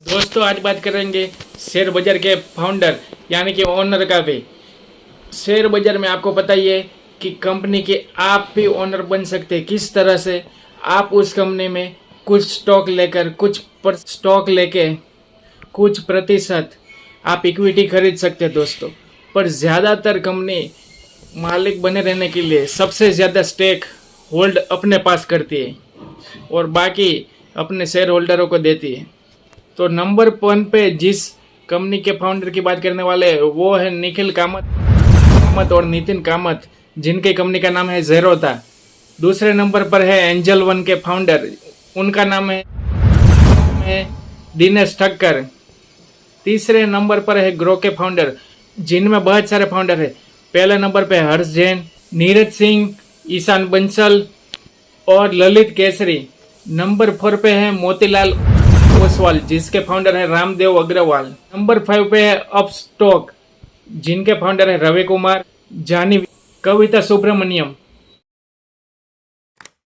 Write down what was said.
दोस्तों आज बात करेंगे शेयर बाजार के फाउंडर यानी कि ओनर का भी। शेयर बाजार में आपको पता ही है कि कंपनी के आप भी ओनर बन सकते हैं। किस तरह से आप उस कंपनी में कुछ स्टॉक लेकर स्टॉक लेके कुछ प्रतिशत आप इक्विटी खरीद सकते हैं दोस्तों। पर ज़्यादातर कंपनी मालिक बने रहने के लिए सबसे ज़्यादा स्टेक होल्ड अपने पास करती है और बाकी अपने शेयर होल्डरों को देती है। तो नंबर 1 पे जिस कंपनी के फाउंडर की बात करने वाले हैं वो है निखिल कामत और नितिन कामत, जिनके कंपनी का नाम है ज़ेरोधा। दूसरे नंबर पर है एंजल वन के फाउंडर, उनका नाम है दिनेश ठक्कर। तीसरे नंबर पर है ग्रो के फाउंडर, जिनमें बहुत सारे फाउंडर है। पहले नंबर पे हर्ष जैन, नीरज सिंह, ईशान बंसल और ललित केसरी। नंबर 4 पे है मोतीलाल ओसवाल, जिसके फाउंडर है रामदेव अग्रवाल। नंबर 5 पे है अपस्टॉक, जिनके फाउंडर है रवि कुमार, जानी, कविता सुब्रमण्यम।